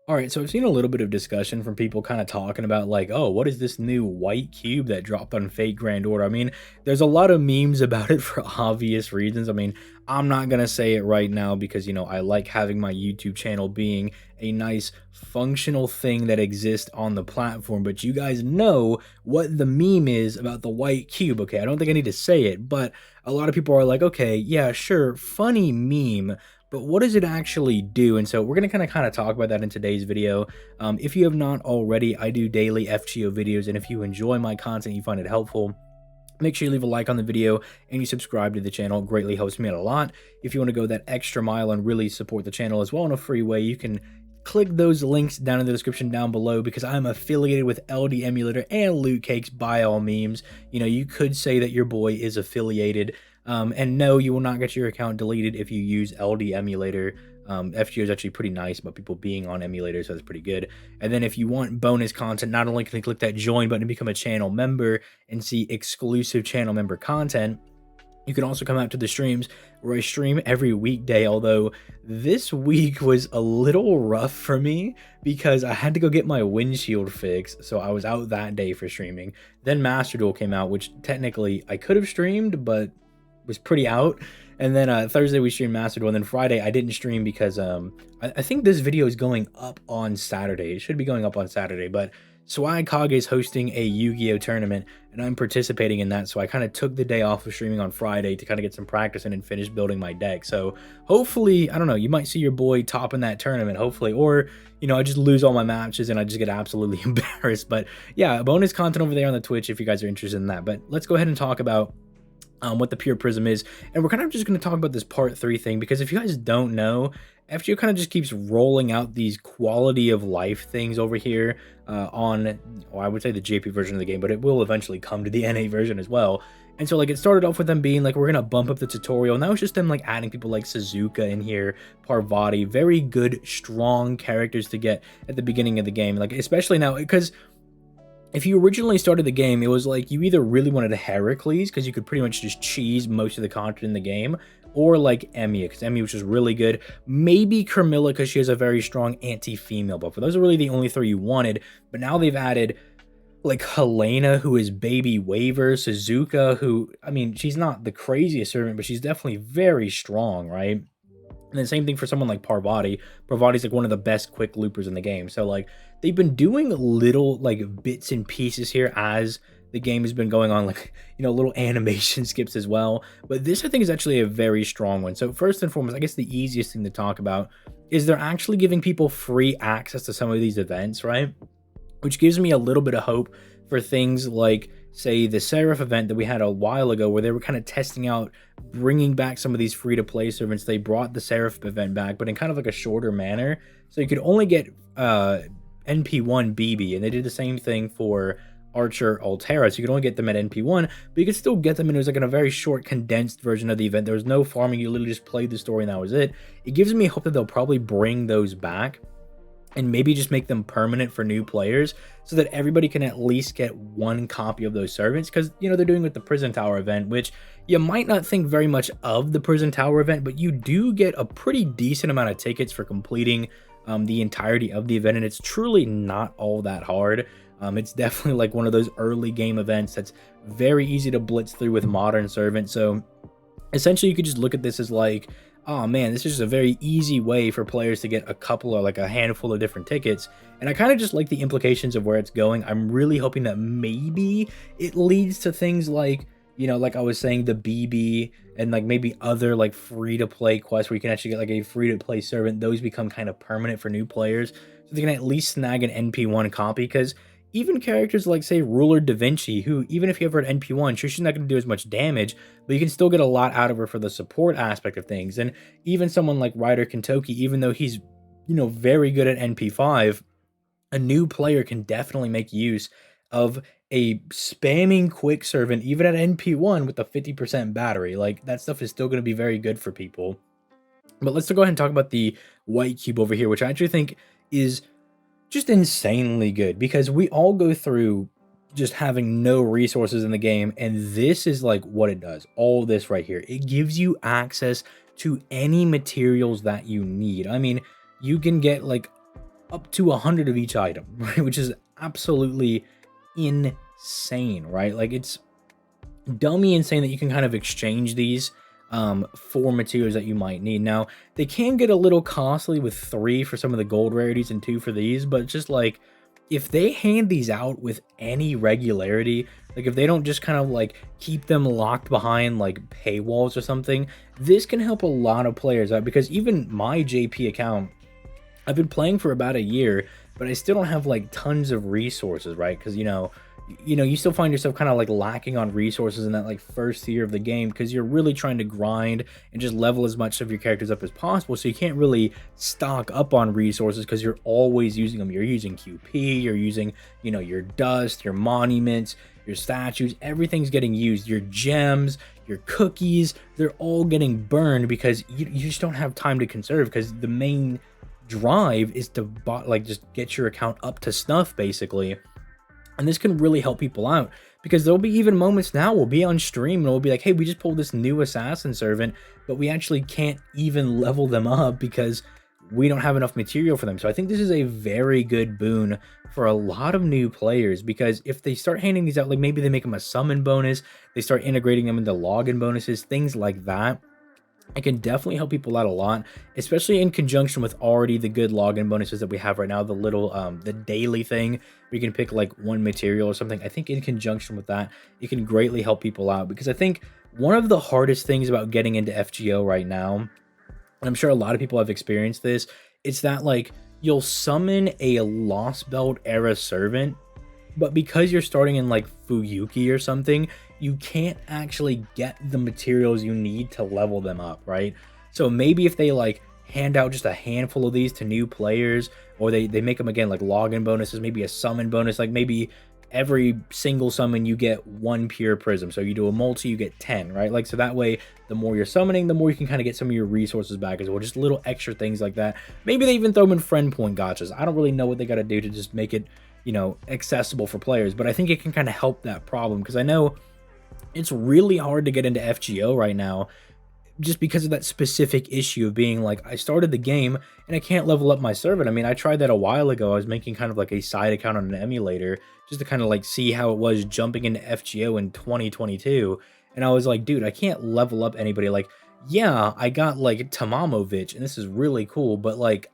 All right, so I've seen a little bit of discussion from people kind of talking about like, oh, what is this new white cube that dropped on Fate Grand Order? I mean, there's a lot of memes about it for obvious reasons. I mean, I'm not gonna say it right now because I like having my YouTube channel being a nice functional thing that exists on the platform. But you guys know what the meme is about the white cube. Okay, I don't think I need to say it, but a lot of people are like, okay, yeah, sure, funny meme, but what does it actually do? And so we're going to kind of talk about that in today's video. If you have not already, I do daily FGO videos, and if you enjoy my content, you find it helpful, make sure you leave a like on the video and you subscribe to the channel. It greatly helps me out a lot. If you want to go that extra mile and really support the channel as well in a free way, you can click those links down in the description down below, because I'm affiliated with LD Emulator and Loot Cakes by all memes. You could say that your boy is affiliated. And no, you will not get your account deleted if you use LD Emulator. FGO is actually pretty nice about people being on emulators, so that's pretty good. And then if you want bonus content, not only can you click that join button to become a channel member and see exclusive channel member content, you can also come out to the streams where I stream every weekday, although this week was a little rough for me because I had to go get my windshield fixed, so I was out that day for streaming. Then Master Duel came out, which technically I could have streamed, but was pretty out. And then Thursday we streamed Master Duel, and then Friday I didn't stream because I think this video is going up on Saturday. It should be going up on Saturday, but Swag Kage is hosting a Yu-Gi-Oh tournament, and I'm participating in that, so I kind of took the day off of streaming on Friday to kind of get some practice in and finish building my deck. So hopefully, I don't know, you might see your boy top in that tournament, hopefully, or I just lose all my matches and I just get absolutely embarrassed. But yeah, bonus content over there on the Twitch if you guys are interested in that. But let's go ahead and talk about what the pure prism is, and we're kind of just going to talk about this part 3 thing, because if you guys don't know, FGO kind of just keeps rolling out these quality of life things over here on, well, I would say the JP version of the game, but it will eventually come to the NA version as well. And so like it started off with them being like, we're gonna bump up the tutorial, and that was just them like adding people like Suzuka in here, Parvati, very good strong characters to get at the beginning of the game, like especially now, because if you originally started the game, it was like you either really wanted a Heracles, because you could pretty much just cheese most of the content in the game, or like Emiya, because Emiya was just really good. Maybe Carmilla, because she has a very strong anti-female buff. But those are really the only 3 you wanted. But now they've added like Helena, who is baby waiver, Suzuka, who, I mean, she's not the craziest servant, but she's definitely very strong, right? And then same thing for someone like Parvati. Parvati's like one of the best quick loopers in the game. So like they've been doing little like bits and pieces here as the game has been going on, like, little animation skips as well. But this, I think, is actually a very strong one. So first and foremost, I guess the easiest thing to talk about is they're actually giving people free access to some of these events, right? Which gives me a little bit of hope for things like, say, the Seraph event that we had a while ago, where they were kind of testing out bringing back some of these free-to-play servants. They brought the Seraph event back, but in kind of like a shorter manner. So you could only get NP1 BB, and they did the same thing for Archer Altera, so you could only get them at NP1, but you could still get them, and it was like in a very short, condensed version of the event. There was no farming, you literally just played the story, and that was it. It gives me hope that they'll probably bring those back, and maybe just make them permanent for new players, so that everybody can at least get one copy of those servants. Because they're doing with the Prison Tower event, which you might not think very much of the Prison Tower event, but you do get a pretty decent amount of tickets for completing the entirety of the event, and it's truly not all that hard. It's definitely like one of those early game events that's very easy to blitz through with modern servants. So essentially you could just look at this as like, oh man, this is just a very easy way for players to get a couple or like a handful of different tickets. And I kind of just like the implications of where it's going. I'm really hoping that maybe it leads to things like, like I was saying, the BB, and like maybe other like free-to-play quests where you can actually get like a free-to-play servant. Those become kind of permanent for new players, so they can at least snag an NP1 copy. Because even characters like, say, Ruler Da Vinci, who, even if you have her at NP1, sure, she's not going to do as much damage, but you can still get a lot out of her for the support aspect of things. And even someone like Ryder Kentoki, even though he's, very good at NP5, a new player can definitely make use of a spamming quick servant, even at NP1 with a 50% battery. Like, that stuff is still going to be very good for people. But let's go ahead and talk about the white cube over here, which I actually think is just insanely good, because we all go through just having no resources in the game, and this is like what it does. All this right here, it gives you access to any materials that you need. I mean, you can get like up to 100 of each item, right? Which is absolutely insane, right? Like, it's dummy insane that you can kind of exchange these for materials that you might need. Now, they can get a little costly with 3 for some of the gold rarities and 2 for these, but just like if they hand these out with any regularity, like if they don't just kind of like keep them locked behind like paywalls or something, this can help a lot of players out because even my JP account, I've been playing for about a year, but I still don't have like tons of resources, right? Because you still find yourself kind of like lacking on resources in that like first year of the game because you're really trying to grind and just level as much of your characters up as possible. So you can't really stock up on resources because you're always using them. You're using QP, you're using, your dust, your monuments, your statues, everything's getting used. Your gems, your cookies, they're all getting burned because you just don't have time to conserve because the main drive is to just get your account up to snuff basically. And this can really help people out because there'll be even moments now we'll be on stream and we'll be like, hey, we just pulled this new assassin servant, but we actually can't even level them up because we don't have enough material for them. So I think this is a very good boon for a lot of new players because if they start handing these out, like maybe they make them a summon bonus, they start integrating them into login bonuses, things like that. It can definitely help people out a lot, especially in conjunction with already the good login bonuses that we have right now. The little, the daily thing where you can pick like one material or something. I think in conjunction with that, it can greatly help people out because I think one of the hardest things about getting into FGO right now, and I'm sure a lot of people have experienced this, it's that like you'll summon a Lost Belt era servant, but because you're starting in like Fuyuki or something, you can't actually get the materials you need to level them up, right? So maybe if they like hand out just a handful of these to new players, or they make them again like login bonuses, maybe a summon bonus, like maybe every single summon you get 1 pure prism. So you do a multi, you get 10, right? Like, so that way, the more you're summoning, the more you can kind of get some of your resources back as well. Just little extra things like that. Maybe they even throw them in friend point gotchas. I don't really know what they got to do to just make it, accessible for players, but I think it can kind of help that problem because I know it's really hard to get into FGO right now just because of that specific issue of being like, I started the game and I can't level up my servant. I mean, I tried that a while ago. I was making kind of like a side account on an emulator just to kind of like see how it was jumping into FGO in 2022. And I was like, dude, I can't level up anybody. Like, yeah, I got like Tamamovich and this is really cool, but like,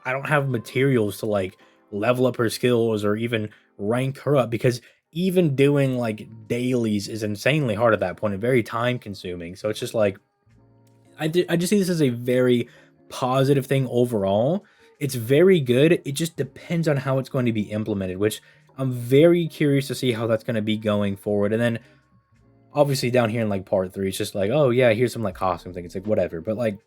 I don't have materials to like level up her skills or even rank her up because even doing like dailies is insanely hard at that point and very time consuming. So it's just like I just see this as a very positive thing overall. It's very good. It just depends on how it's going to be implemented, which I'm very curious to see how that's going to be going forward. And then obviously down here in like part 3, it's just like, oh yeah, here's some like costume thing. It's like whatever. But like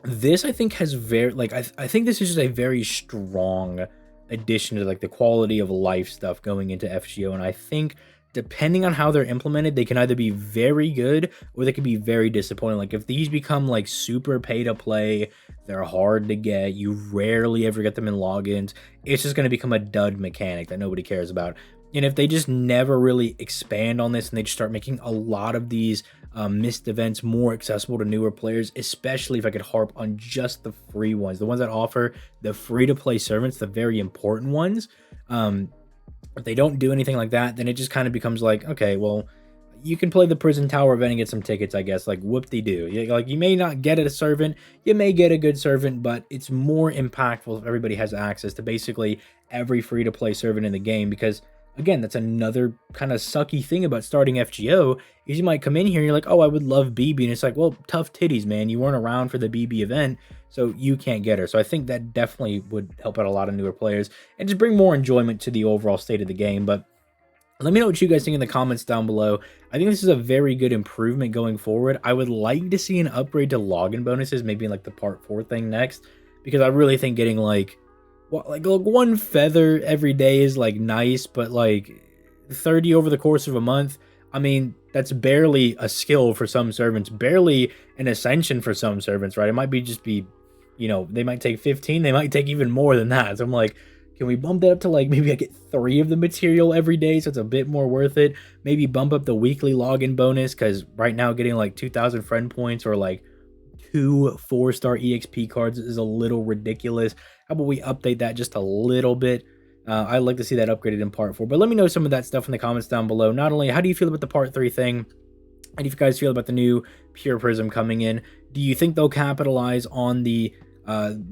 this I think has very like I think this is just a very strong addition to like the quality of life stuff going into FGO, and I think depending on how they're implemented, they can either be very good or they can be very disappointing. Like if these become like super pay to play, they're hard to get, you rarely ever get them in logins, it's just going to become a dud mechanic that nobody cares about. And if they just never really expand on this and they just start making a lot of these missed events more accessible to newer players, especially if I could harp on just the free ones, the ones that offer the free-to-play servants, the very important ones. If they don't do anything like that, then it just kind of becomes like, okay, well, you can play the Prison Tower event and get some tickets, I guess, like whoop-de-doo. Like, you may not get a servant, you may get a good servant, but it's more impactful if everybody has access to basically every free-to-play servant in the game because again, that's another kind of sucky thing about starting FGO is you might come in here and you're like, oh, I would love BB. And it's like, well, tough titties, man. You weren't around for the BB event, so you can't get her. So I think that definitely would help out a lot of newer players and just bring more enjoyment to the overall state of the game. But let me know what you guys think in the comments down below. I think this is a very good improvement going forward. I would like to see an upgrade to login bonuses, maybe in like the part 4 thing next, because I really think getting like one feather every day is like nice, but like 30 over the course of a month, I mean, that's barely a skill for some servants, barely an ascension for some servants, right? It might be just be, they might take 15, they might take even more than that. So I'm like, can we bump that up to like maybe I get 3 of the material every day so it's a bit more worth it? Maybe bump up the weekly login bonus because right now getting like 2,000 friend points or like 2 4-star EXP cards is a little ridiculous. How about we update that just a little bit? I'd like to see that upgraded in part 4. But let me know some of that stuff in the comments down below. Not only how do you feel about the part 3 thing, how do you guys feel about the new Pure Prism coming in? Do you think they'll capitalize on the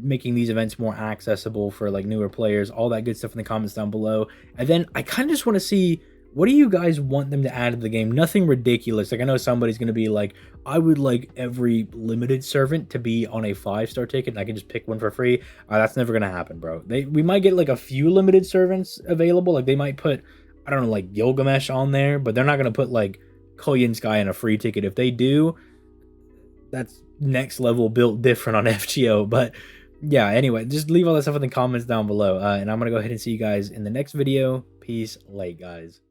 making these events more accessible for like newer players? All that good stuff in the comments down below. And then I kind of just want to see, what do you guys want them to add to the game? Nothing ridiculous. Like, I know somebody's going to be like, I would like every limited servant to be on a 5-star ticket and I can just pick one for free. That's never going to happen, bro. We might get like a few limited servants available. Like, they might put, I don't know, like Gilgamesh on there, but they're not going to put like Koyan Sky in a free ticket. If they do, that's next level built different on FGO. But yeah, anyway, just leave all that stuff in the comments down below. And I'm going to go ahead and see you guys in the next video. Peace, late, guys.